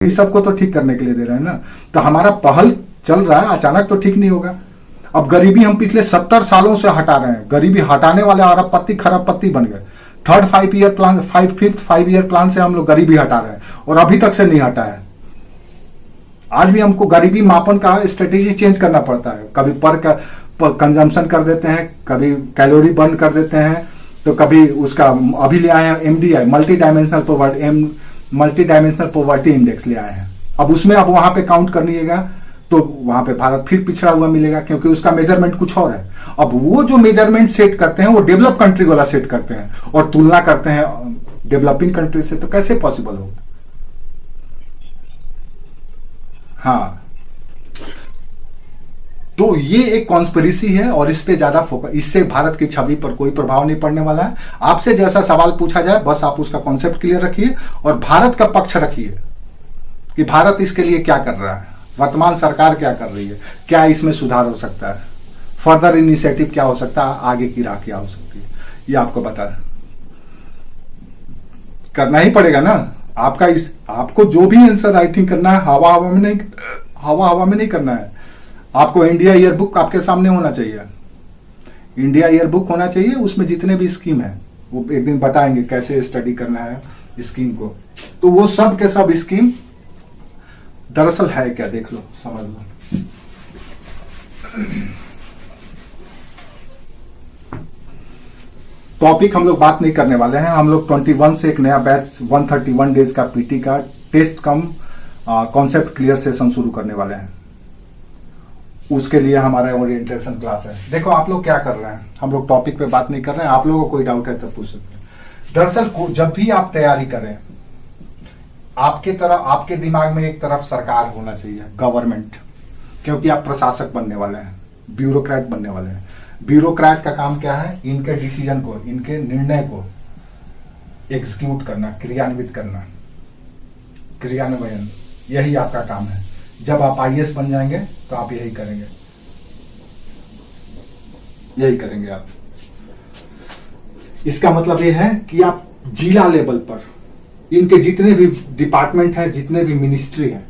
इस सबको तो ठीक करने के लिए दे रहे हैं ना। तो हमारा पहल चल रहा है, अचानक तो ठीक नहीं होगा। अब गरीबी हम पिछले 70 सालों से हटा रहे हैं, गरीबी हटाने वाले अरबपति खरबपति बन गए। फिफ्थ 5 ईयर प्लान से हम लोग गरीबी हटा रहे हैं और अभी तक से नहीं हटा है। आज भी हमको गरीबी मापन का स्ट्रेटेजी चेंज करना पड़ता है। कभी पर कंजम्पशन कर देते हैं, कभी कैलोरी बर्न कर देते हैं, तो कभी उसका अभी ले आए हैं MDI multi dimensional poverty index ले आए हैं। अब उसमें अब वहां पे काउंट करनिएगा तो वहां पे भारत फिर पिछड़ा हुआ मिलेगा, क्योंकि उसका मेजरमेंट कुछ और है। अब वो जो मेजरमेंट सेट करते हैं वो डेवलप कंट्री वाला सेट करते हैं और तुलना करते हैं डेवलपिंग कंट्री से, तो कैसे पॉसिबल होगा? हाँ, तो ये एक कॉन्स्पिरेसी है और इस पे ज्यादा फोकस, इससे भारत की छवि पर कोई प्रभाव नहीं पड़ने वाला है। आपसे जैसा सवाल पूछा जाए बस आप उसका कॉन्सेप्ट क्लियर रखिए और भारत का पक्ष रखिए कि भारत इसके लिए क्या कर रहा है, वर्तमान सरकार क्या कर रही है, क्या इसमें सुधार हो सकता है, फर्दर इनिशिएटिव क्या हो सकता है, आगे की राह क्या हो सकती है, ये आपको बता करना ही पड़ेगा ना। आपको जो भी आंसर राइटिंग करना है हवा हवा में नहीं करना है। आपको इंडिया ईयर बुक आपके सामने होना चाहिए, इंडिया ईयर बुक होना चाहिए। उसमें जितने भी स्कीम है वो एक दिन बताएंगे कैसे स्टडी करना है स्कीम को। तो वो सब के सब स्कीम दरअसल है क्या, देख लो, समझ लो। टॉपिक हम लोग बात नहीं करने वाले हैं। हम लोग 21 से एक नया बैच 131 डेज का PT का टेस्ट कम कॉन्सेप्ट क्लियर सेशन शुरू करने वाले हैं। उसके लिए हमारा ओरिएंटेशन क्लास है। देखो आप लोग क्या कर रहे हैं, हम लोग टॉपिक पे बात नहीं कर रहे हैं। आप लोगों को कोई डाउट है तो पूछ सकते हैं। दरअसल जब भी आप तैयारी करें, आपके दिमाग में एक तरफ सरकार होना चाहिए, गवर्नमेंट, क्योंकि आप प्रशासक बनने वाले हैं, ब्यूरोक्रेट बनने वाले हैं। ब्यूरोक्रेट का काम क्या है? इनके डिसीजन को, इनके निर्णय को एग्जीक्यूट करना, क्रियान्वयन, यही आपका काम है। जब आप IAS बन जाएंगे तो आप यही करेंगे आप। इसका मतलब यह है कि आप जिला लेवल पर इनके जितने भी डिपार्टमेंट हैं, जितने भी मिनिस्ट्री हैं,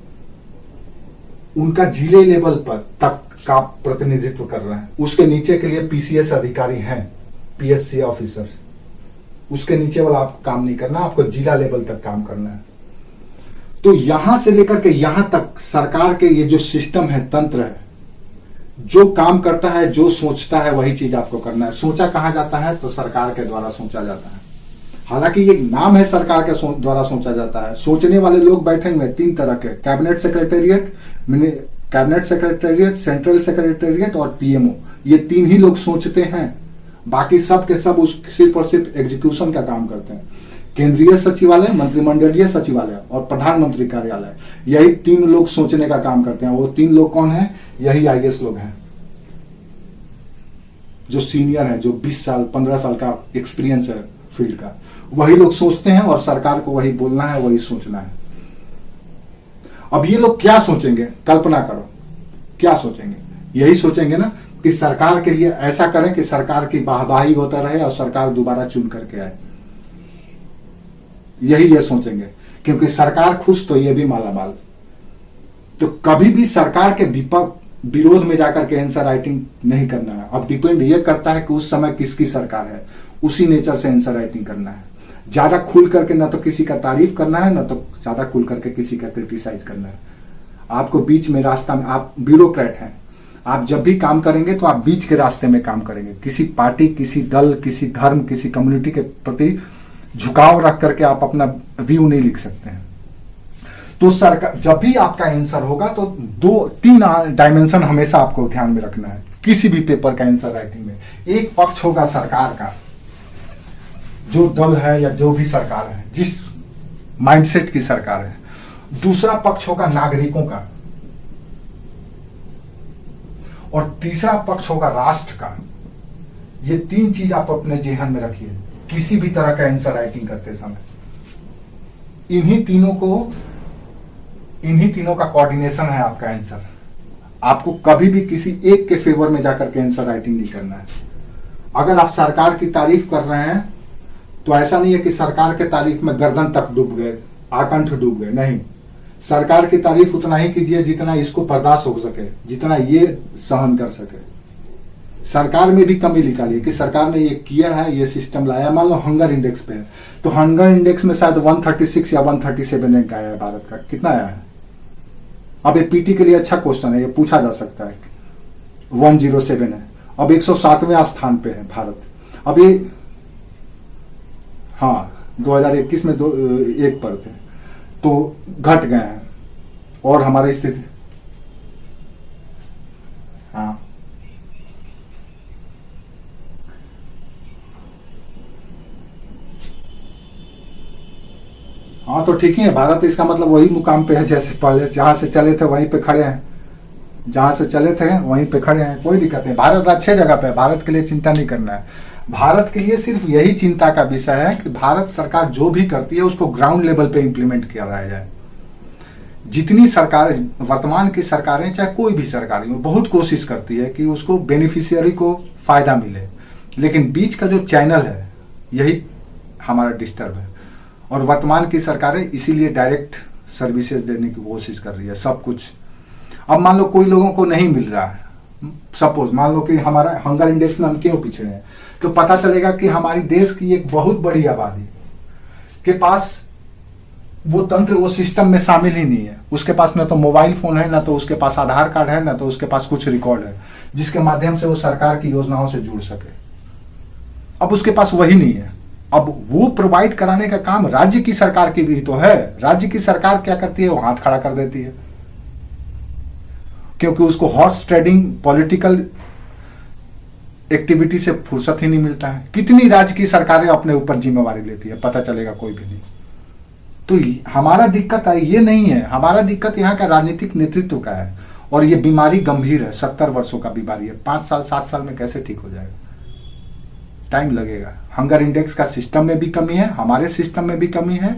उनका जिले लेवल पर तक का प्रतिनिधित्व कर रहे हैं। उसके नीचे के लिए PCS अधिकारी हैं, PSC ऑफिसर्स, उसके नीचे वाला आप काम नहीं करना, आपको जिला लेवल तक काम करना है। तो यहां से लेकर के यहां तक सरकार के ये जो सिस्टम है, तंत्र है, जो काम करता है, जो सोचता है, वही चीज आपको करना है। सोचा कहां जाता है? तो सरकार के द्वारा सोचा जाता है। हालांकि ये नाम है सरकार के द्वारा सोचा जाता है। सोचने वाले लोग बैठे हुए 3 तरह के, कैबिनेट सेक्रेटेरिएट, सेंट्रल सेक्रेटेरिएट और PMO। ये 3 ही लोग सोचते हैं, बाकी सब के सब सिर्फ और सिर्फ एग्जीक्यूशन का काम करते हैं। केंद्रीय सचिवालय, मंत्रिमंडलीय सचिवालय और प्रधानमंत्री कार्यालय, यही 3 लोग सोचने का काम करते हैं। वो 3 लोग कौन हैं? यही IAS लोग हैं, जो सीनियर हैं, जो 20 साल 15 साल का एक्सपीरियंस है फील्ड का। वही लोग सोचते हैं और सरकार को वही बोलना है, वही सोचना है। अब ये लोग क्या सोचेंगे? कल्पना करो, क्या सोचेंगे? यही सोचेंगे ना कि सरकार के लिए ऐसा करें कि सरकार की वाहवाही होता रहे और सरकार दोबारा चुन करके आए। यही ये सोचेंगे, क्योंकि सरकार खुश तो ये भी मालामाल। तो कभी भी सरकार के विरोध में जाकर के आंसर राइटिंग नहीं करना है। अब डिपेंड ये करता है कि उस समय किसकी सरकार है, उसी नेचर से आंसर राइटिंग करना है। ज्यादा खुल करके ना तो किसी का तारीफ करना है, ना तो ज्यादा खुल करके किसी का क्रिटिसाइज करना है। आपको बीच में रास्ता में, आप ब्यूरोक्रेट हैं, आप जब भी काम करेंगे तो आप बीच के रास्ते में काम करेंगे। किसी पार्टी, किसी दल, किसी धर्म, किसी कम्युनिटी के प्रति झुकाव रख करके आप अपना व्यू नहीं लिख सकते हैं। तो सरकार, जब भी आपका आंसर होगा तो 2-3 डायमेंशन हमेशा आपको ध्यान में रखना है किसी भी पेपर का आंसर राइटिंग में। एक पक्ष होगा सरकार का, जो दल है या जो भी सरकार है, जिस माइंडसेट की सरकार है। दूसरा पक्ष होगा नागरिकों का, और तीसरा पक्ष होगा राष्ट्र का। ये 3 चीज आप अपने जेहन में रखिए किसी भी तरह का आंसर राइटिंग करते समय। इन्हीं तीनों का कोऑर्डिनेशन है आपका आंसर। आपको कभी भी किसी एक के फेवर में जाकर के आंसर राइटिंग नहीं करना है। अगर आप सरकार की तारीफ कर रहे हैं तो ऐसा नहीं है कि सरकार के तारीफ में गर्दन तक डूब गए, आकंठ डूब गए, नहीं। सरकार की तारीफ उतना ही कीजिए जितना इसको बर्दाश्त हो सके, जितना ये सहन कर सके। सरकार में भी कमी निकालिए कि सरकार ने ये किया है, ये सिस्टम लाया। मान लो हंगर इंडेक्स पे है, तो हंगर इंडेक्स में शायद 136 या 137 रैंक आया है भारत का। कितना आया है? अब ये पीटी के लिए अच्छा क्वेश्चन है, ये पूछा जा सकता है। 107 है, अब 107वें स्थान पे है भारत। अब ये हाँ 2021 में 1 पर थे, तो घट गए हैं। और हमारी स्थिति हाँ हाँ तो ठीक ही है। भारत इसका मतलब वही मुकाम पे है जैसे पहले, जहां से चले थे वहीं पे खड़े हैं, जहां से चले थे वहीं पे खड़े हैं। कोई दिक्कत नहीं, भारत अच्छे जगह पे है, भारत के लिए चिंता नहीं करना है। भारत के लिए सिर्फ यही चिंता का विषय है कि भारत सरकार जो भी करती है उसको ग्राउंड लेवल पे इंप्लीमेंट किया जाए। जितनी सरकार वर्तमान की सरकारें, चाहे कोई भी सरकार हो, बहुत कोशिश करती है कि उसको बेनिफिशियरी को फायदा मिले, लेकिन बीच का जो चैनल है यही हमारा डिस्टर्ब है। और वर्तमान की सरकारें इसीलिए डायरेक्ट सर्विसेज देने की कोशिश कर रही है सब कुछ। अब मान लो कोई लोगों को नहीं मिल रहा है, सपोज मान लो कि हमारा हंगर इंडेक्स में हम क्यों पिछड़े हैं, तो पता चलेगा कि हमारी देश की एक बहुत बड़ी आबादी के पास वो तंत्र, वो सिस्टम में शामिल ही नहीं है। उसके पास ना तो मोबाइल फोन है, ना तो उसके पास आधार कार्ड है, ना तो उसके पास कुछ रिकॉर्ड है जिसके माध्यम से वो सरकार की योजनाओं से जुड़ सके। अब उसके पास वही नहीं है। अब वो प्रोवाइड कराने का काम राज्य की सरकार की भी तो है। राज्य की सरकार क्या करती है? वो हाथ खड़ा कर देती है, क्योंकि उसको हॉर्स ट्रेडिंग, पॉलिटिकल एक्टिविटी से फुर्सत ही नहीं मिलता है। कितनी राज्य की सरकारें अपने ऊपर जिम्मेवारी लेती है, पता चलेगा कोई भी नहीं। तो हमारा दिक्कत है ये नहीं है, हमारा दिक्कत यहाँ का राजनीतिक नेतृत्व का है। और ये बीमारी गंभीर है, 70 वर्षों का बीमारी है। 5 साल 7 साल में कैसे ठीक हो जाएगा? टाइम लगेगा। हंगर इंडेक्स का सिस्टम में भी कमी है, हमारे सिस्टम में भी कमी है।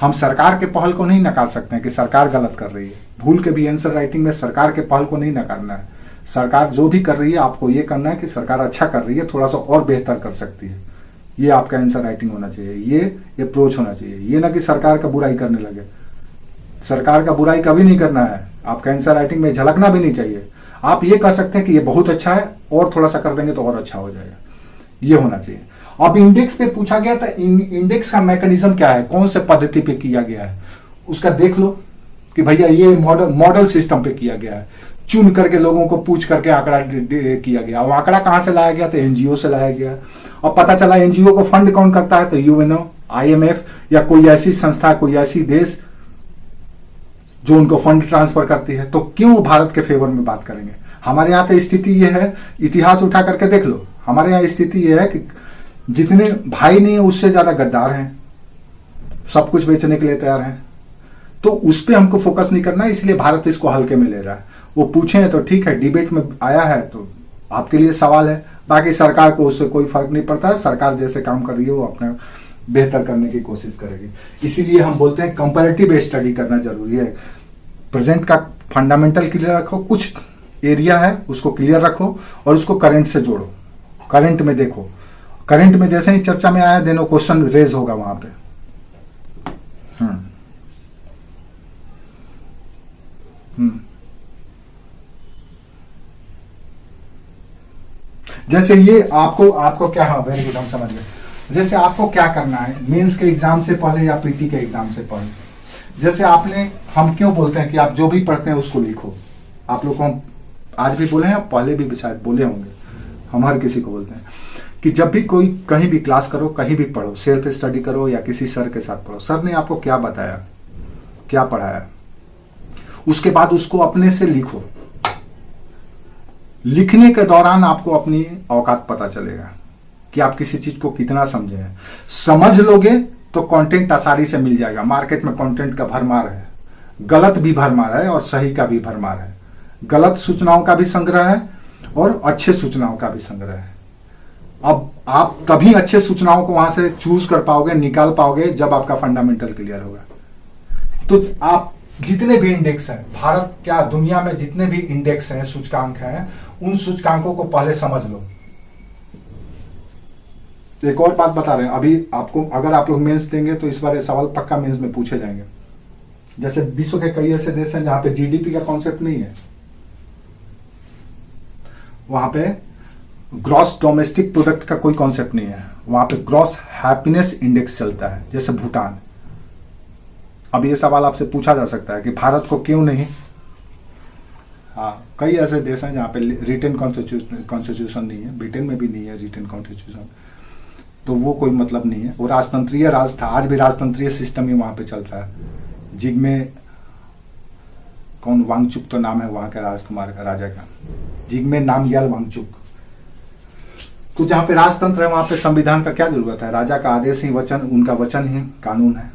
हम सरकार के पहल को नहीं नकार सकते हैं कि सरकार गलत कर रही है। भूल के भी आंसर राइटिंग में सरकार के पहल को नहीं नकारना है। सरकार जो भी कर रही है आपको ये करना है कि सरकार अच्छा कर रही है, थोड़ा सा और बेहतर कर सकती है। ये आपका आंसर राइटिंग होना चाहिए, ये अप्रोच होना चाहिए। ये ना कि सरकार का बुराई करने लगे। सरकार का बुराई कभी नहीं करना है, आपका आंसर राइटिंग में झलकना भी नहीं चाहिए। आप ये कह सकते हैं कि ये बहुत अच्छा है और थोड़ा सा कर देंगे तो और अच्छा हो जाएगा, ये होना चाहिए। अब इंडेक्स पे पूछा गया था, इंडेक्स का मैकेनिज्म क्या है, कौन से पद्धति पे किया गया है, उसका देख लो कि भैया ये मॉडल सिस्टम पे किया गया है। चुन करके लोगों को पूछ करके आंकड़ा किया गया। अब आंकड़ा कहां से लाया गया? तो एनजीओ से लाया गया। अब पता चला एनजीओ को फंड कौन करता है? तो यूएनओ, आईएमएफ या कोई ऐसी संस्था, कोई ऐसी देश जो उनको फंड ट्रांसफर करती है। तो क्यों भारत के फेवर में बात करेंगे? हमारे यहाँ तो स्थिति ये है, इतिहास उठा करके देख लो, हमारे यहाँ स्थिति ये है कि जितने भाई नहीं है उससे ज्यादा गद्दार हैं, सब कुछ बेचने के लिए तैयार हैं। तो उस पर हमको फोकस नहीं करना है, इसलिए भारत इसको हल्के में ले रहा है। वो पूछे तो ठीक है, डिबेट में आया है तो आपके लिए सवाल है, बाकी सरकार को उससे कोई फर्क नहीं पड़ता है। सरकार जैसे काम कर रही है वो अपना बेहतर करने की कोशिश करेगी। इसीलिए हम बोलते हैं कंपैरेटिव स्टडी करना जरूरी है। प्रेजेंट का फंडामेंटल क्लियर रखो, कुछ एरिया है उसको क्लियर रखो और उसको करंट से जोड़ो, करंट में देखो। करंट में जैसे ही चर्चा में आया देनो क्वेश्चन रेज होगा वहां पे। जैसे ये आपको क्या, हाँ वेरी गुड, हम समझ गए। जैसे आपको क्या करना है मेंस के एग्जाम से पहले या पीटी के एग्जाम से पहले, जैसे हम क्यों बोलते हैं कि आप जो भी पढ़ते हैं उसको लिखो। आप लोग को हम आज भी बोले हैं, पहले भी शायद बोले होंगे, हम हर किसी को बोलते हैं कि जब भी कोई कहीं भी क्लास करो, कहीं भी पढ़ो, सेल्फ स्टडी करो या किसी सर के साथ पढ़ो, सर ने आपको क्या बताया, क्या पढ़ाया, उसके बाद उसको अपने से लिखो। लिखने के दौरान आपको अपनी औकात पता चलेगा कि आप किसी चीज को कितना समझे हैं। समझ लोगे तो कंटेंट आसानी से मिल जाएगा। मार्केट में कंटेंट का भरमार है, गलत भी भरमार है और सही का भी भरमार है। गलत सूचनाओं का भी संग्रह है और अच्छे सूचनाओं का भी संग्रह है। अब आप तभी अच्छे सूचनाओं को वहां से चूज कर पाओगे, निकाल पाओगे, जब आपका फंडामेंटल क्लियर होगा। तो आप जितने भी इंडेक्स हैं, भारत क्या दुनिया में जितने भी इंडेक्स हैं, सूचकांक हैं, उन सूचकांकों को पहले समझ लो। तो एक और बात बता रहे हैं, अभी आपको अगर आप लोग मेंस देंगे तो इस बार सवाल पक्का मेंस में पूछे जाएंगे। जैसे विश्व के कई ऐसे देश हैं जहां पे जीडीपी का कॉन्सेप्ट नहीं है, वहां पे ग्रॉस डोमेस्टिक प्रोडक्ट का कोई कॉन्सेप्ट नहीं है, वहां पे ग्रॉस हैप्पीनेस इंडेक्स चलता है, जैसे भूटान। अब ये सवाल आपसे पूछा जा सकता है कि भारत को क्यों नहीं, हाँ कई ऐसे देश हैं जहाँ पे रिटन कॉन्स्टिट्यूशन नहीं है, ब्रिटेन में भी नहीं है रिटन कॉन्स्टिट्यूशन, तो वो कोई मतलब नहीं है। वो राजतंत्रीय राज था, आज भी राजतंत्रीय सिस्टम ही वहाँ पे चलता है। जिग्मे कौन, वांगचुक तो नाम है वहाँ के राजकुमार का, राजा का, जिग्मे नामग्याल वांगचुक। तो जहाँ पे राजतंत्र है वहाँ पे संविधान का क्या जरूरत है, राजा का आदेश ही वचन, उनका वचन ही कानून है।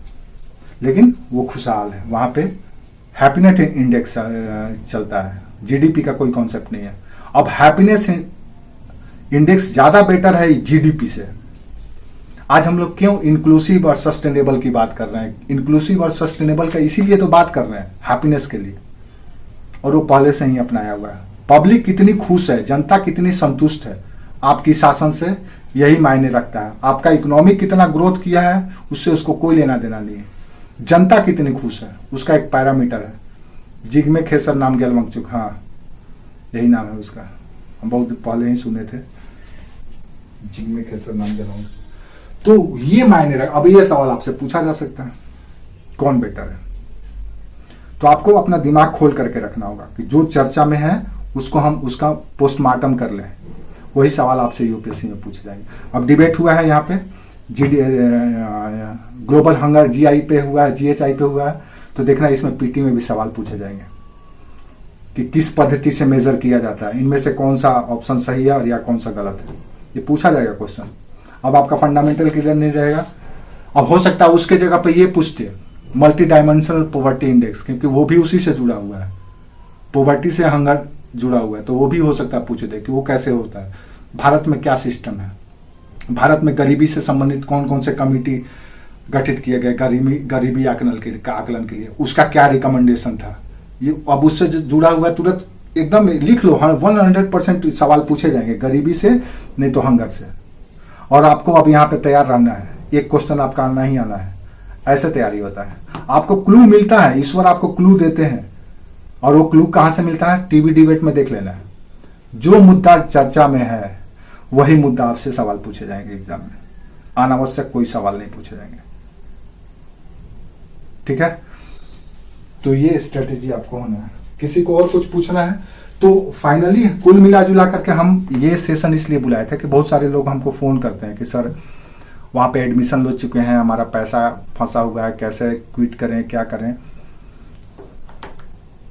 लेकिन वो खुशहाल है, वहाँ पे हैप्पीनेस इंडेक्स चलता है, जीडीपी का कोई कॉन्सेप्ट नहीं है। अब हैप्पीनेस इंडेक्स ज़्यादा बेटर है जीडीपी से। आज हम लोग क्यों इंक्लूसिव और सस्टेनेबल की बात कर रहे हैं, इंक्लूसिव और सस्टेनेबल का इसीलिए तो बात कर रहे हैं, हैप्पीनेस के लिए, और वो पहले से ही अपनाया हुआ है। पब्लिक कितनी खुश है, जनता कितनी संतुष्ट है आपकी शासन से, यही मायने रखता है। आपका इकोनॉमिक कितना ग्रोथ किया है उससे उसको कोई लेना देना नहीं है, जनता कितनी खुश है उसका एक पैरामीटर है। जिग्मे खेसर नामग्याल वांगचुक, हाँ यही नाम है उसका, हम बहुत पहले ही सुने थे, जिग्मे खेसर नामग्याल वांगचुक। तो ये मायने रख। अब ये सवाल आपसे पूछा जा सकता है कौन बेटर है, तो आपको अपना दिमाग खोल करके रखना होगा कि जो चर्चा में है उसको हम उसका पोस्टमार्टम कर लें, वही सवाल आपसे यूपीएससी में पूछे जाएंगे। अब डिबेट हुआ है यहाँ पे ग्लोबल हंगर जीआई पे हुआ है, जीएचआई पे हुआ है, तो देखना इसमें पीटी में भी सवाल पूछे जाएंगे कि किस पद्धति से मेजर किया जाता है, इनमें से कौन सा ऑप्शन सही है और या कौन सा गलत है, ये पूछा जाएगा क्वेश्चन। अब आपका फंडामेंटल क्लियर नहीं रहेगा, अब हो सकता है उसके जगह पे ये पूछते मल्टी डायमेंशनल पॉवर्टी इंडेक्स, क्योंकि वो भी उसी से जुड़ा हुआ है, पॉवर्टी से हंगर जुड़ा हुआ है, तो वो भी हो सकता है पूछ दे कि वो कैसे होता है, भारत में क्या सिस्टम है, भारत में गरीबी से संबंधित कौन कौन से कमिटी गठित किए गए गरीबी आकलन के लिए, उसका क्या रिकमेंडेशन था, ये अब उससे जुड़ा हुआ है, तुरंत एकदम लिख लो, 100% सवाल पूछे जाएंगे, गरीबी से नहीं तो हंगर से। और आपको अब यहाँ पे तैयार रहना है, एक क्वेश्चन आपका आना ही आना है, ऐसे तैयारी होता है। आपको क्लू मिलता है, ईश्वर आपको क्लू देते हैं, और वो क्लू कहाँ से मिलता है, टीवी डिबेट में देख लेना है। जो मुद्दा चर्चा में है वही मुद्दा आपसे सवाल पूछे जाएंगे एग्जाम में, अनावश्यक कोई सवाल नहीं पूछे जाएंगे, ठीक है। तो ये स्ट्रेटेजी आपको होना है। किसी को और कुछ पूछना है तो फाइनली कुल मिला जुला करके हम ये सेशन इसलिए बुलाए थे कि बहुत सारे लोग हमको फ़ोन करते हैं कि सर वहाँ पे एडमिशन ले चुके हैं, हमारा पैसा फंसा हुआ है, कैसे क्विट करें, क्या करें।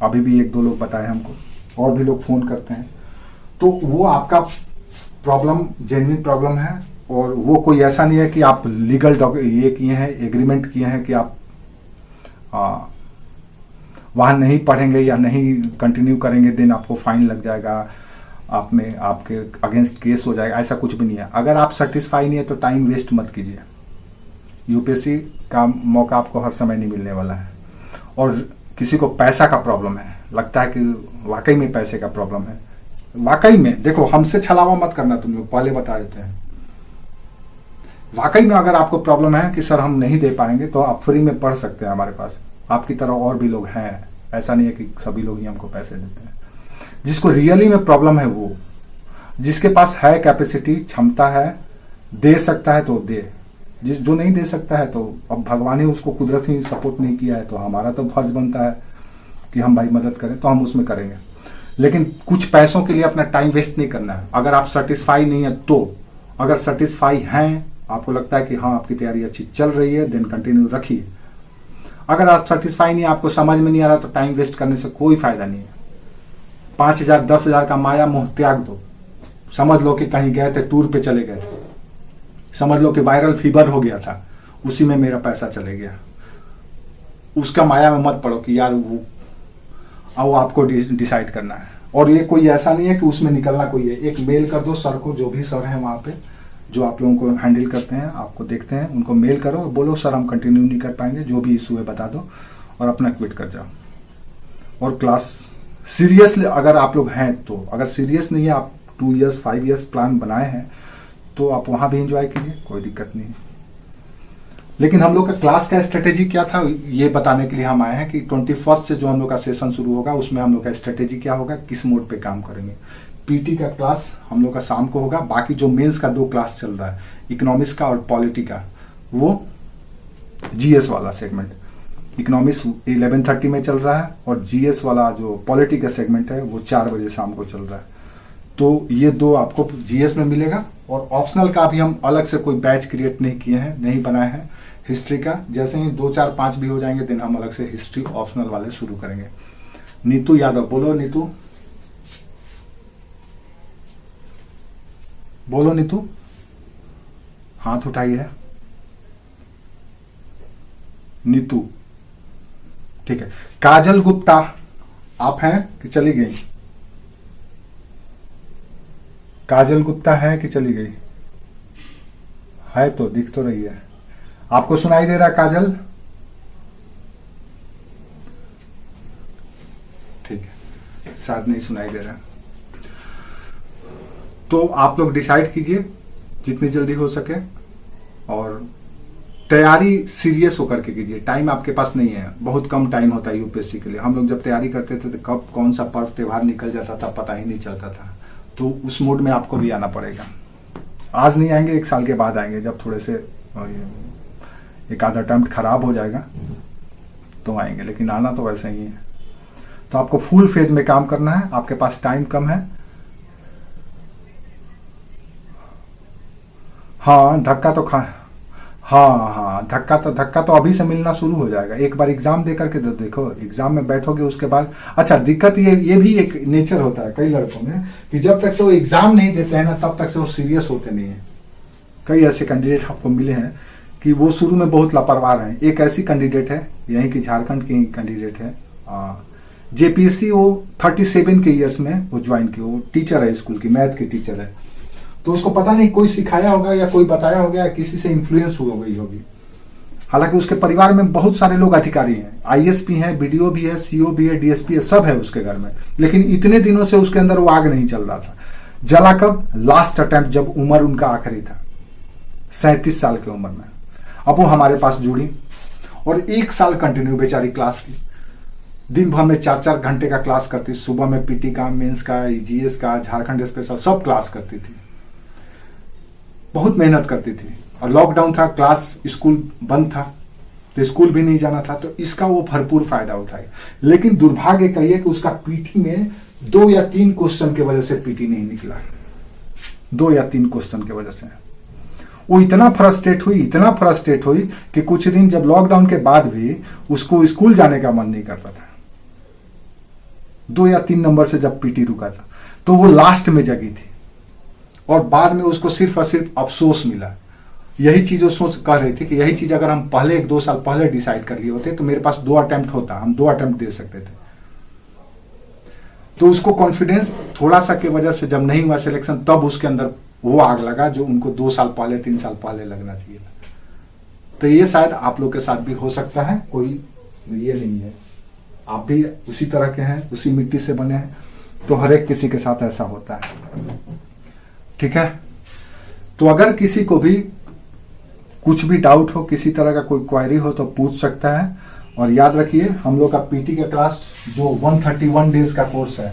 अभी भी 1-2 लोग बताए हमको, और भी लोग फ़ोन करते हैं। तो वो आपका प्रॉब्लम जेन्युइन प्रॉब्लम है, और वो कोई ऐसा नहीं है कि आप लीगल ये किए हैं, एग्रीमेंट किए हैं कि आप वहाँ नहीं पढ़ेंगे या नहीं कंटिन्यू करेंगे, देन आपको फाइन लग जाएगा, आप में आपके अगेंस्ट केस हो जाएगा, ऐसा कुछ भी नहीं है। अगर आप सेटिस्फाई नहीं है तो टाइम वेस्ट मत कीजिए, यूपीएससी का मौका आपको हर समय नहीं मिलने वाला है। और किसी को पैसा का प्रॉब्लम है, लगता है कि वाकई में पैसे का प्रॉब्लम है, वाकई में देखो, हमसे छलावा मत करना, तुम लोग पहले बता देते हैं। वाकई में अगर आपको प्रॉब्लम है कि सर हम नहीं दे पाएंगे, तो आप फ्री में पढ़ सकते हैं हमारे पास, आपकी तरह और भी लोग हैं, ऐसा नहीं है कि सभी लोग ही हमको पैसे देते हैं। जिसको रियली में प्रॉब्लम है, वो जिसके पास है कैपेसिटी, क्षमता है, दे सकता है तो दे, जो नहीं दे सकता है तो अब भगवान ही उसको कुदरत ही सपोर्ट नहीं किया है, तो हमारा तो फर्ज बनता है कि हम भाई मदद करें, तो हम उसमें करेंगे। लेकिन कुछ पैसों के लिए अपना टाइम वेस्ट नहीं करना है। अगर आप सेटिस्फाई नहीं है तो, अगर सेटिस्फाई हैं, आपको लगता है कि हाँ आपकी तैयारी अच्छी चल रही है, देन कंटिन्यू रखिए। अगर आप सेटिस्फाई नहीं, आपको समझ में नहीं आ रहा, तो टाइम वेस्ट करने से कोई फायदा नहीं है। 5,000 10,000 का माया मोह त्याग दो। समझ लो कि कहीं गए थे, टूर पे चले गए थे, समझ लो कि वायरल फीवर हो गया था, उसी में मेरा पैसा चले गया, उसका माया में मत पड़ो कि यार वो आपको डिसाइड करना है। और ये कोई ऐसा नहीं है कि उसमें निकलना कोई है, एक मेल कर दो सर को, जो भी सर हैं वहाँ पे जो आप लोगों को हैंडल करते हैं, आपको देखते हैं, उनको मेल करो और बोलो सर हम कंटिन्यू नहीं कर पाएंगे, जो भी इशू है बता दो, और अपना क्विट कर जाओ। और क्लास सीरियसली अगर आप लोग हैं तो, अगर सीरियस नहीं है, आप 2 इयर्स 5 इयर्स प्लान बनाए हैं, तो आप वहाँ भी एंजॉय कीजिए, कोई दिक्कत नहीं। लेकिन हम लोग का क्लास का स्ट्रेटेजी क्या था ये बताने के लिए हम आए हैं कि 21 से जो हम लोग का सेशन शुरू होगा उसमें हम लोग का स्ट्रेटेजी क्या होगा, किस मोड पे काम करेंगे। पीटी का क्लास हम लोग का शाम को होगा, बाकी जो मेंस का 2 क्लास चल रहा है, इकोनॉमिक्स का और पॉलिटी का, वो जीएस वाला सेगमेंट, इकोनॉमिक्स 11:30 में चल रहा है और जीएस वाला जो पॉलिटी का सेगमेंट है वो 4 बजे शाम को चल रहा है। तो ये 2 आपको जीएस में मिलेगा। और ऑप्शनल का भी हम अलग से कोई बैच क्रिएट नहीं किए हैं, नहीं बनाए हैं। हिस्ट्री का जैसे ही 2, 4, 5 भी हो जाएंगे दिन हम अलग से हिस्ट्री ऑप्शनल वाले शुरू करेंगे। नीतू यादव, बोलो नीतू, बोलो नीतू, हाथ उठाई है नीतू, ठीक है। काजल गुप्ता आप हैं कि चली गई? काजल गुप्ता है कि चली गई? है तो दिख तो रही है। आपको सुनाई दे रहा काजल? ठीक है, शायद नहीं सुनाई दे रहा। तो आप लोग डिसाइड कीजिए जितनी जल्दी हो सके और तैयारी सीरियस होकर के कीजिए। टाइम आपके पास नहीं है, बहुत कम टाइम होता है यूपीएससी के लिए। हम लोग जब तैयारी करते थे तो कब कौन सा पर्व त्योहार निकल जाता था पता ही नहीं चलता था। तो उस मोड में आपको भी आना पड़ेगा। आज नहीं आएंगे, 1 साल के बाद आएंगे, जब थोड़े से एक आधा अटेम्प्ट खराब हो जाएगा तो आएंगे, लेकिन आना तो वैसे ही है। तो आपको फुल फेज में काम करना है, आपके पास टाइम कम है। हाँ धक्का तो हाँ धक्का तो अभी से मिलना शुरू हो जाएगा। एक बार एग्जाम दे करके तो देखो, एग्जाम में बैठोगे उसके बाद। अच्छा, दिक्कत ये भी एक नेचर होता है कई लड़कों में कि जब तक से वो एग्जाम नहीं देते हैं ना तब तक से वो सीरियस होते नहीं है। कई ऐसे कैंडिडेट आपको मिले हैं कि वो शुरू में बहुत लापरवाह हैं। एक ऐसी कैंडिडेट है, यहीं की झारखंड की कैंडिडेट है, जेपीएससी वो 37 के ईयर्स में वो ज्वाइन की। वो टीचर है, स्कूल की मैथ की टीचर है। तो उसको पता नहीं कोई सिखाया होगा या कोई बताया होगा या किसी से इन्फ्लुएंस हो गई होगी। हालांकि उसके परिवार में बहुत सारे लोग अधिकारी हैं, आईएएस हैं, बीडीओ भी है, सीओ भी है, डीएसपी है, सब है उसके घर में। लेकिन इतने दिनों से उसके अंदर वो आग नहीं चल रहा था। जला कब? लास्ट अटेम्प्ट जब उम्र उनका आखिरी था, 37 साल की उम्र में। अब वो हमारे पास जुड़ी और 1 साल कंटिन्यू बेचारी क्लास की, दिन भर में 4-4 घंटे का क्लास करती। सुबह में पीटी का, मेंस का, जीएस का, झारखंड स्पेशल सब क्लास करती थी। बहुत मेहनत करती थी। और लॉकडाउन था, क्लास स्कूल बंद था तो स्कूल भी नहीं जाना था, तो इसका वो भरपूर फायदा उठाए। लेकिन दुर्भाग्य कहिए कि उसका पीटी में 2 या 3 क्वेश्चन की वजह से पीटी नहीं निकला। 2 या 3 क्वेश्चन की वजह से वो इतना फ्रस्ट्रेट हुई कि कुछ दिन जब लॉकडाउन के बाद भी उसको स्कूल जाने का मन नहीं करता था। 2 या 3 नंबर से जब पीटी रुका था तो वो लास्ट में जगी थी और बाद में उसको सिर्फ और सिर्फ अफसोस मिला। यही चीज वो सोच कह रही थी कि यही चीज अगर हम पहले 1-2 साल पहले डिसाइड कर लिए होते तो मेरे पास 2 अटेम्प्ट होता, हम 2 अटेम्प्ट दे सकते थे। तो उसको कॉन्फिडेंस थोड़ा सा की वजह से जब नहीं हुआ सिलेक्शन, तब उसके अंदर वो आग लगा जो उनको 2 साल पहले 3 साल पहले लगना चाहिए था। तो ये शायद आप लोग के साथ भी हो सकता है, कोई ये नहीं है। आप भी उसी तरह के हैं, उसी मिट्टी से बने हैं, तो हर एक किसी के साथ ऐसा होता है। ठीक है, तो अगर किसी को भी कुछ भी डाउट हो, किसी तरह का कोई क्वेरी हो तो पूछ सकता है। और याद रखिए हम लोग का पीटी का क्लास जो 131 डेज का कोर्स है,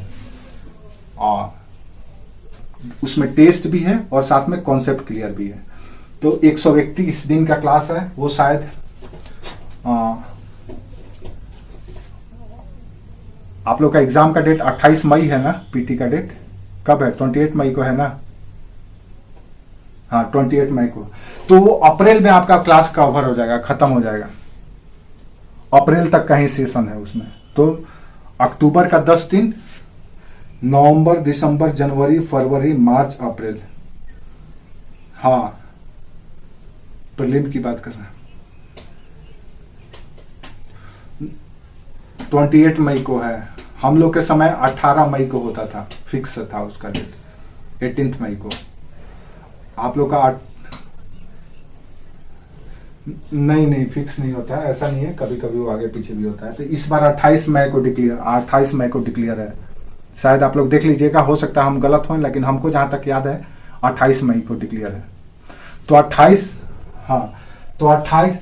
और उसमें टेस्ट भी है और साथ में कॉन्सेप्ट क्लियर भी है। तो 131 दिन का क्लास है, वो शायद आप लोग का एग्जाम का डेट 28 मई है ना? पीटी का डेट कब है? 28 मई को है ना? हाँ 28 मई को। तो वो अप्रैल में आपका क्लास कवर हो जाएगा, खत्म हो जाएगा। अप्रैल तक का ही सेशन है उसमें। तो अक्टूबर का 10 दिन, नवंबर, दिसंबर, जनवरी, फरवरी, मार्च, अप्रैल, हाँ प्रीलिम की बात कर रहे हैं। 28 मई को है, हम लोग के समय 18 मई को होता था, फिक्स था उसका डेट। 18 मई को आप लोग का नहीं फिक्स नहीं होता है, ऐसा नहीं है, कभी कभी वो आगे पीछे भी होता है। तो इस बार 28 मई को डिक्लेयर है। शायद आप लोग देख लीजिएगा, हो सकता है हम गलत हों, लेकिन हमको जहां तक याद है 28 मई को डिक्लेयर है। तो 28, हाँ तो 28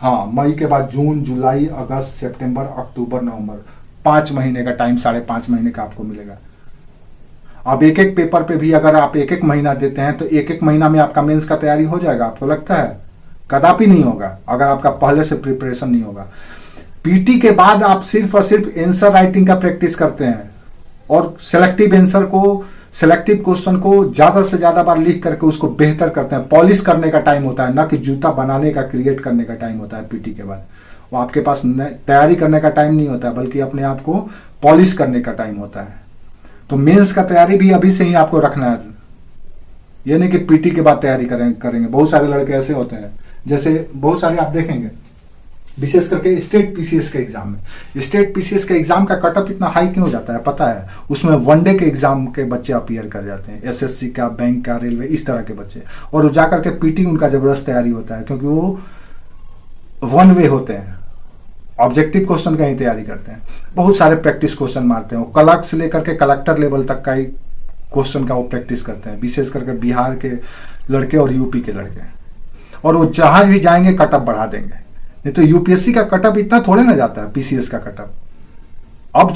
हाँ, मई के बाद जून, जुलाई, अगस्त, सितंबर, अक्टूबर, नवंबर, 5 महीने का टाइम, 5.5 महीने का आपको मिलेगा। अब एक एक पेपर पे भी अगर आप एक एक महीना देते हैं तो एक एक महीना में आपका मेंस का तैयारी हो जाएगा, आपको लगता है? कदापि नहीं होगा अगर आपका पहले से प्रिपरेशन नहीं होगा। पीटी के बाद आप सिर्फ और सिर्फ आंसर राइटिंग का प्रैक्टिस करते हैं और सेलेक्टिव क्वेश्चन को ज्यादा से ज्यादा बार लिख करके उसको बेहतर करते हैं। पॉलिश करने का टाइम होता है, ना कि जूता बनाने का, क्रिएट करने का टाइम होता है पीटी के बाद। वो आपके पास तैयारी करने का टाइम नहीं होता है, बल्कि अपने आप को पॉलिश करने का टाइम होता है। तो मेंस का तैयारी भी अभी से ही आपको रखना है, ये नहीं कि पीटी के बाद तैयारी करेंगे। बहुत सारे लड़के ऐसे होते हैं, जैसे बहुत सारे आप देखेंगे, विशेष करके स्टेट पीसीएस के एग्जाम में। स्टेट पीसीएस के एग्जाम का कटअप इतना हाई क्यों जाता है पता है? उसमें वनडे के एग्जाम के बच्चे अपीयर कर जाते हैं, एसएससी का, बैंक का, रेलवे, इस तरह के बच्चे, और जाकर के पीटी उनका जबरदस्त तैयारी होता है, क्योंकि वो वन वे होते हैं, ऑब्जेक्टिव क्वेश्चन का ही तैयारी करते हैं। बहुत सारे प्रैक्टिस क्वेश्चन मारते हैं, क्लर्क से लेकर के कलेक्टर लेवल तक का ही क्वेश्चन का वो प्रैक्टिस करते हैं, विशेष करके बिहार के लड़के और यूपी के लड़के। और वो जहां भी जाएंगे कटअप बढ़ा देंगे। नहीं तो यूपीएससी का कटअप इतना थोड़े ना जाता है, पीसीएस का कटअप अब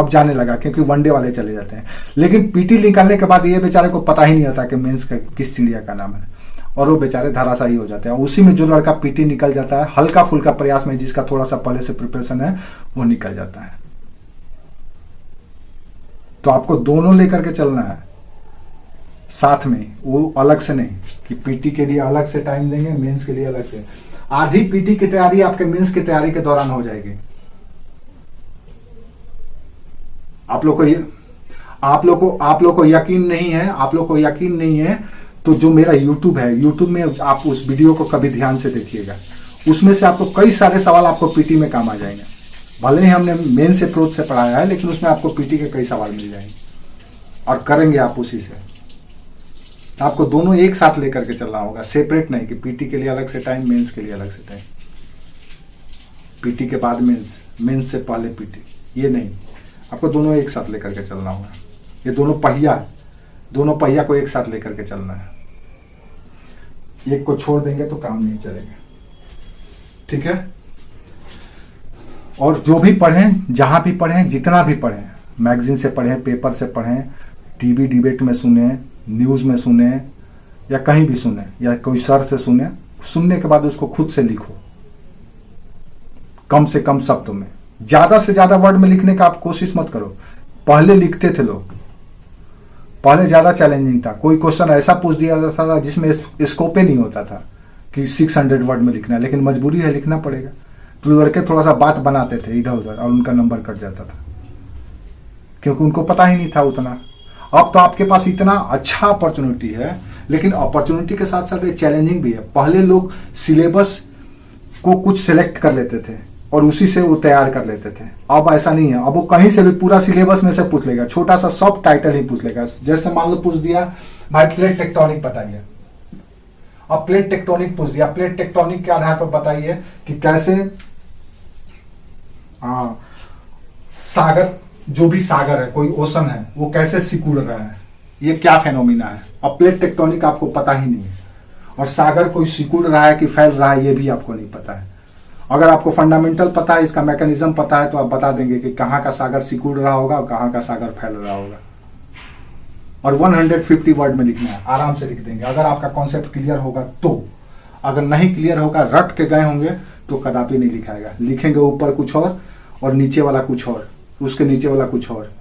जाने लगा, क्योंकि वनडे वाले चले जाते हैं। लेकिन पीटी निकालने के बाद ये बेचारे को पता ही नहीं होता कि मेंस का किस चिड़िया का नाम है, और वो बेचारे धराशायी हो जाते हैं। उसी में जो लड़का पीटी निकल जाता है, हल्का फुल्का प्रयास में, जिसका थोड़ा सा पहले से प्रिपरेशन है, वो निकल जाता है। तो आपको दोनों लेकर के चलना है साथ में, वो अलग से नहीं कि पीटी के लिए अलग से टाइम देंगे, मेंस के लिए अलग से। आधी पीटी की तैयारी आपके मेंस की तैयारी के दौरान हो जाएगी। आप लोग को यकीन नहीं है, तो जो मेरा YouTube है, YouTube में आप उस वीडियो को कभी ध्यान से देखिएगा, उसमें से आपको कई सारे सवाल आपको पीटी में काम आ जाएंगे। भले ही हमने मेंस अप्रोच से पढ़ाया है, लेकिन उसमें आपको पीटी के कई सवाल मिल जाएंगे और करेंगे आप उसी से। आपको दोनों एक साथ लेकर के चलना होगा, सेपरेट नहीं कि पीटी के लिए अलग से टाइम, मेंस के लिए अलग से टाइम, पीटी के बाद मेंस से पहले पीटी, ये नहीं। आपको दोनों एक साथ लेकर के चलना होगा। ये दोनों पहिया को एक साथ लेकर के चलना है। एक को छोड़ देंगे तो काम नहीं चलेगा, ठीक है? और जो भी पढ़ें, जहां भी पढ़ें, जितना भी पढ़ें, मैगजीन से पढ़ें, पेपर से पढ़ें, टीवी डिबेट में सुने, न्यूज़ में सुने, या कहीं भी सुने, या कोई सर से सुने, सुनने के बाद उसको खुद से लिखो, कम से कम शब्दों में। ज्यादा से ज्यादा वर्ड में लिखने का आप कोशिश मत करो। पहले लिखते थे लोग, पहले ज्यादा चैलेंजिंग था। कोई क्वेश्चन ऐसा पूछ दिया जाता था जिसमें स्कोप ही नहीं होता था कि 600 वर्ड में लिखना है, लेकिन मजबूरी है, लिखना पड़ेगा। तो लड़के थोड़ा सा बात बनाते थे इधर उधर और उनका नंबर कट जाता था, क्योंकि उनको पता ही नहीं था उतना। अब तो आपके पास इतना अच्छा अपॉर्चुनिटी है, लेकिन अपॉर्चुनिटी के साथ साथ चैलेंजिंग भी है। पहले लोग सिलेबस को कुछ सिलेक्ट कर लेते थे और उसी से वो तैयार कर लेते थे। अब ऐसा नहीं है, अब वो कहीं से भी पूरा सिलेबस में से पूछ लेगा, छोटा सा सब टाइटल ही पूछ लेगा। जैसे मान लो पूछ दिया भाई प्लेट टेक्टोनिक बताइए, अब प्लेट टेक्टोनिक पूछ दिया, प्लेट टेक्टोनिक के आधार पर बताइए कि कैसे सागर, जो भी सागर है, कोई ओशन है, वो कैसे सिकुड़ रहा है, ये क्या फेनोमिना है। अब प्लेट टेक्टोनिक आपको पता ही नहीं है, और सागर कोई सिकुड़ रहा है कि फैल रहा है, ये भी आपको नहीं पता है। अगर आपको फंडामेंटल पता है, इसका मैकेनिज्म पता है, तो आप बता देंगे कि कहाँ का सागर सिकुड़ रहा होगा और कहाँ का सागर फैल रहा होगा। और 150 वर्ड में लिखना है, आराम से लिख देंगे अगर आपका कॉन्सेप्ट क्लियर होगा तो। अगर नहीं क्लियर होगा, रट के गए होंगे, तो कदापि नहीं लिखाएगा। लिखेंगे ऊपर कुछ और नीचे वाला कुछ और, उसके नीचे वाला कुछ और,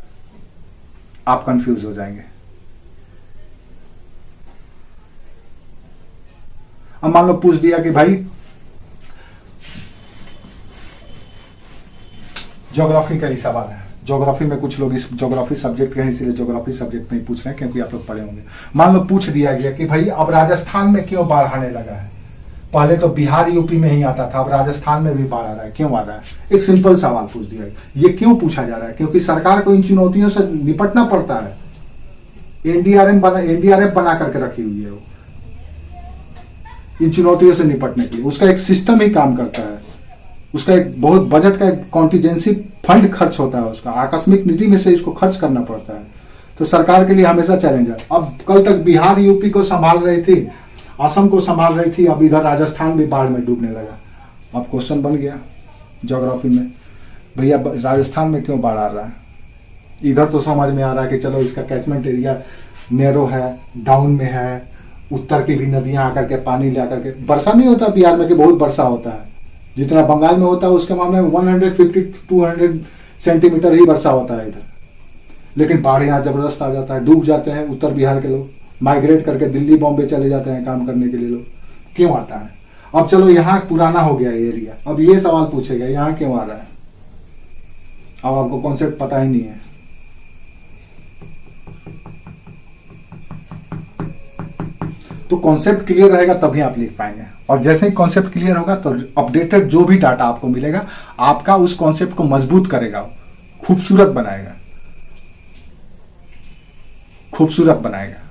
आप कंफ्यूज हो जाएंगे। अब मान लो पूछ दिया कि भाई ज्योग्राफी का ही सवाल है। ज्योग्राफी में कुछ लोग इस ज्योग्राफी सब्जेक्ट के हैं, इसलिए ज्योग्राफी सब्जेक्ट में ही पूछ रहे हैं, क्योंकि आप लोग पढ़े होंगे। मान लो पूछ दिया गया कि भाई अब राजस्थान में क्यों बाढ़ आने लगा है। पहले तो बिहार यूपी में ही आता था, अब राजस्थान में भी बाढ़ आ रहा है, क्यों आ रहा है? एक सिंपल सवाल पूछ दिया। ये क्यों पूछा जा रहा है? क्योंकि सरकार को इन चुनौतियों से निपटना पड़ता है। एनडीआरएफ बना करके रखी हुई है वो, इन चुनौतियों से निपटने के लिए। उसका एक सिस्टम ही काम करता है, उसका एक बहुत बजट का एक कॉन्टीजेंसी फंड खर्च होता है, उसका आकस्मिक निधि में से इसको खर्च करना पड़ता है। तो सरकार के लिए हमेशा चैलेंज है। अब कल तक बिहार यूपी को संभाल रही थी, असम को संभाल रही थी, अब इधर राजस्थान भी बाढ़ में डूबने लगा। अब क्वेश्चन बन गया ज्योग्राफी में, भैया राजस्थान में क्यों बाढ़ आ रहा है? इधर तो समझ में आ रहा है कि चलो इसका कैचमेंट एरिया नैरो है, डाउन में है, उत्तर की भी नदियां आकर के पानी ले आकर के, वर्षा नहीं होता बिहार में कि बहुत वर्षा होता है, जितना बंगाल में होता है उसके मामले में 150 200 सेंटीमीटर ही वर्षा होता है इधर। लेकिन बाढ़ यहाँ जबरदस्त आ जाता है, डूब जाते हैं उत्तर बिहार के लोग, माइग्रेट करके दिल्ली बॉम्बे चले जाते हैं काम करने के लिए लोग। क्यों आता है? अब चलो यहाँ पुराना हो गया एरिया, अब ये सवाल पूछेगा यहाँ क्यों आ रहा है? अब आपको कॉन्सेप्ट पता ही नहीं है। तो कॉन्सेप्ट क्लियर रहेगा तभी आप लिख पाएंगे, और जैसे ही कॉन्सेप्ट क्लियर होगा तो अपडेटेड जो भी डाटा आपको मिलेगा आपका उस कॉन्सेप्ट को मजबूत करेगा, खूबसूरत बनाएगा, खूबसूरत बनाएगा।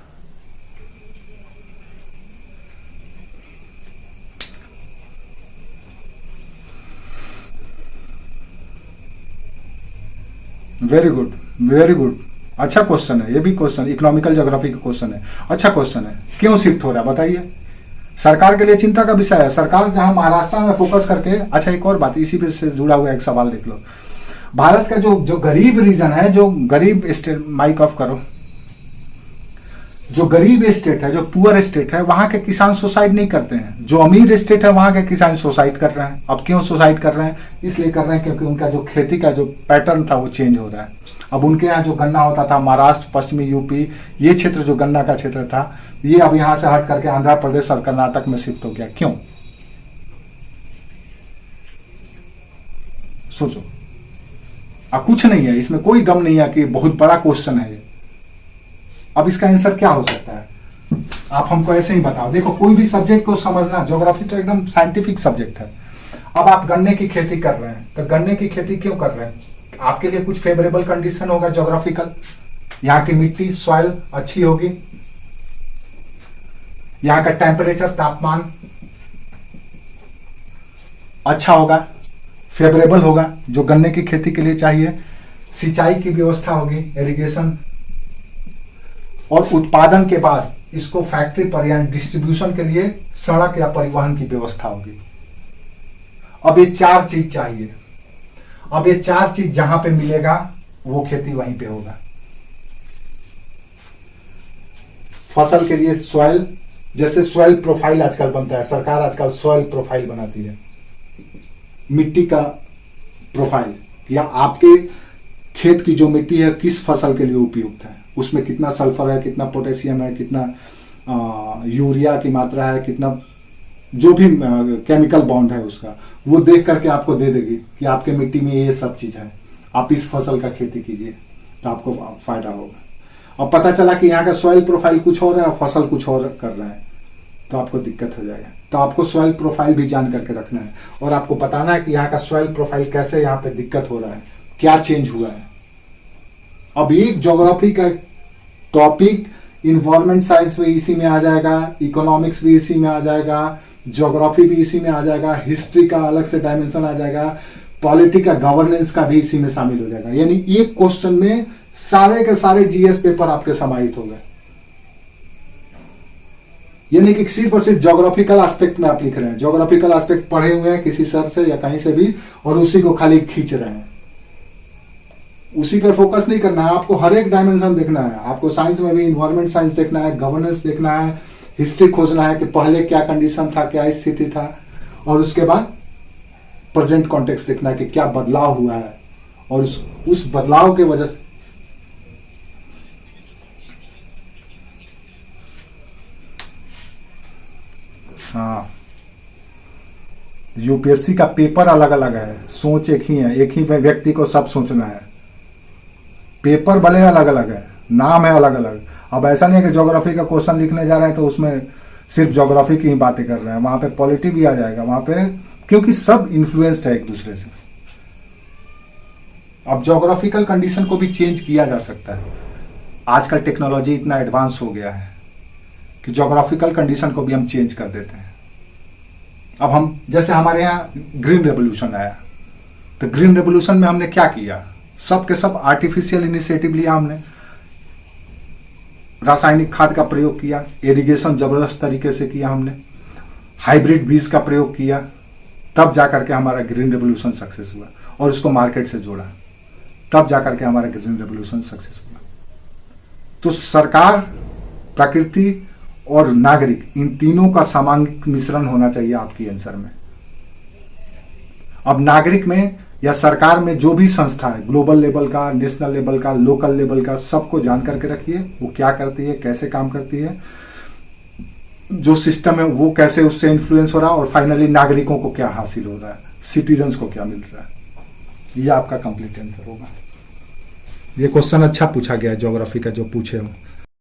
वेरी गुड, वेरी गुड, अच्छा क्वेश्चन है, ये भी क्वेश्चन इकोनॉमिकल ज्योग्राफी का क्वेश्चन है, अच्छा क्वेश्चन है। क्यों शिफ्ट हो रहा है बताइए? सरकार के लिए चिंता का विषय है। सरकार जहां महाराष्ट्र में फोकस करके, अच्छा एक और बात इसी पे से जुड़ा हुआ एक सवाल देख लो, भारत का जो गरीब रीजन है, जो गरीब स्टेट, माइक ऑफ करो, जो गरीब स्टेट है, जो पुअर स्टेट है, वहां के किसान सुसाइड नहीं करते हैं। जो अमीर स्टेट है वहां के किसान सुसाइड कर रहे हैं। अब क्यों सुसाइड कर रहे हैं? इसलिए कर रहे हैं क्योंकि उनका जो खेती का जो पैटर्न था वो चेंज हो रहा है। अब उनके यहाँ जो गन्ना होता था, महाराष्ट्र, पश्चिमी यूपी, ये क्षेत्र जो गन्ना का क्षेत्र था, ये अब यहाँ से हट करके आंध्र प्रदेश और कर्नाटक में शिफ्ट हो गया। क्यों? सोचो। अब कुछ नहीं है इसमें, कोई गम नहीं है कि बहुत बड़ा क्वेश्चन है ये। अब इसका आंसर क्या हो सकता है? आप हमको ऐसे ही बताओ। देखो, कोई भी सब्जेक्ट को समझना, ज्योग्राफी तो एकदम साइंटिफिक सब्जेक्ट है। अब आप गन्ने की खेती कर रहे हैं, तो गन्ने की खेती क्यों कर रहे हैं? आपके लिए कुछ फेवरेबल कंडीशन होगा ज्योग्राफिकल, यहाँ की मिट्टी, सॉइल अच्छी होगी, यहाँ का टेम्परेचर, तापमान अच्छा होगा, फेवरेबल होगा, जो गन्ने की खेती के लिए चाहिए। सिंचाई की व्यवस्था होगी, इरिगेशन, और उत्पादन के बाद इसको फैक्ट्री पर या डिस्ट्रीब्यूशन के लिए सड़क या परिवहन की व्यवस्था होगी। अब ये चार चीज चाहिए। अब ये चार चीज जहां पे मिलेगा वो खेती वहीं पे होगा। फसल के लिए सॉइल, जैसे सॉइल प्रोफाइल आजकल बनता है, सरकार आजकल सॉइल प्रोफाइल बनाती है, मिट्टी का प्रोफाइल, या आपके खेत की जो मिट्टी है किस फसल के लिए उपयुक्त है, उसमें कितना सल्फर है, कितना पोटेशियम है, कितना यूरिया की मात्रा है, कितना जो भी केमिकल बॉन्ड है उसका, वो देख करके आपको दे देगी कि आपके मिट्टी में ये सब चीज़ है, आप इस फसल का खेती कीजिए तो आपको फायदा होगा। और पता चला कि यहाँ का सॉइल प्रोफाइल कुछ और है और फसल कुछ और कर रहा है तो आपको दिक्कत हो जाएगा। तो आपको सॉइल प्रोफाइल भी जान करके रखना है और आपको बताना है कि यहाँ का सॉइल प्रोफाइल कैसे यहाँ पे दिक्कत हो रहा है, क्या चेंज हुआ है। अब एक ज्योग्राफी का टॉपिक, इन्वायरमेंट साइंस भी इसी में आ जाएगा, इकोनॉमिक्स भी इसी में आ जाएगा, ज्योग्राफी भी इसी में आ जाएगा, हिस्ट्री का अलग से डायमेंशन आ जाएगा, पॉलिटी का, गवर्नेंस का भी इसी में शामिल हो जाएगा। यानी एक क्वेश्चन में सारे के सारे जीएस पेपर आपके समाहित हो गए। यानी कि सिर्फ और सिर्फ ज्योग्राफिकल एस्पेक्ट में आप लिख रहे हैं, ज्योग्राफिकल एस्पेक्ट पढ़े हुए हैं किसी सर से या कहीं से भी, और उसी को खाली खींच रहे हैं, उसी पर फोकस नहीं करना है। आपको हर एक डायमेंशन देखना है। आपको साइंस में भी इन्वायरमेंट साइंस देखना है, गवर्नेंस देखना है, हिस्ट्री खोजना है कि पहले क्या कंडीशन था, क्या स्थिति था, और उसके बाद प्रेजेंट कॉन्टेक्स्ट देखना है कि क्या बदलाव हुआ है और उस बदलाव के वजह से हाँ, यूपीएससी का पेपर अलग अलग है, सोच एक ही है, एक ही व्यक्ति को सब सोचना है। पेपर भले अलग अलग है, नाम है अलग अलग। अब ऐसा नहीं है कि ज्योग्राफी का क्वेश्चन लिखने जा रहे हैं तो उसमें सिर्फ ज्योग्राफी की ही बातें कर रहे हैं, वहां पे पॉलिटी भी आ जाएगा वहां पे, क्योंकि सब इन्फ्लुएंस्ड है एक दूसरे से। अब ज्योग्राफिकल कंडीशन को भी चेंज किया जा सकता है। आजकल टेक्नोलॉजी इतना एडवांस हो गया है कि ज्योग्राफिकल कंडीशन को भी हम चेंज कर देते हैं। अब हम, जैसे हमारे यहाँ ग्रीन रेवोल्यूशन आया, तो ग्रीन रेवोल्यूशन में हमने क्या किया? सब के सब आर्टिफिशियल इनिशिएटिव लिया हमने, रासायनिक खाद का प्रयोग किया, इरिगेशन जबरदस्त तरीके से किया हमने, हाइब्रिड बीज का प्रयोग किया, तब जाकर के हमारा ग्रीन रेवोल्यूशन सक्सेस हुआ, और उसको मार्केट से जोड़ा, तब जाकर के हमारा ग्रीन रेवोल्यूशन सक्सेस हुआ। तो सरकार, प्रकृति और नागरिक, इन तीनों का सामांगिक मिश्रण होना चाहिए आपकी आंसर में। अब नागरिक में या सरकार में जो भी संस्था है, ग्लोबल लेवल का, नेशनल लेवल का, लोकल लेवल का, सबको जान करके रखिए वो क्या करती है, कैसे काम करती है, जो सिस्टम है वो कैसे उससे इन्फ्लुएंस हो रहा है, और फाइनली नागरिकों को क्या हासिल हो रहा है, सिटीजन्स को क्या मिल रहा है। ये आपका कंप्लीट आंसर होगा। ये क्वेश्चन अच्छा पूछा गया है ज्योग्राफी का जो पूछे हो।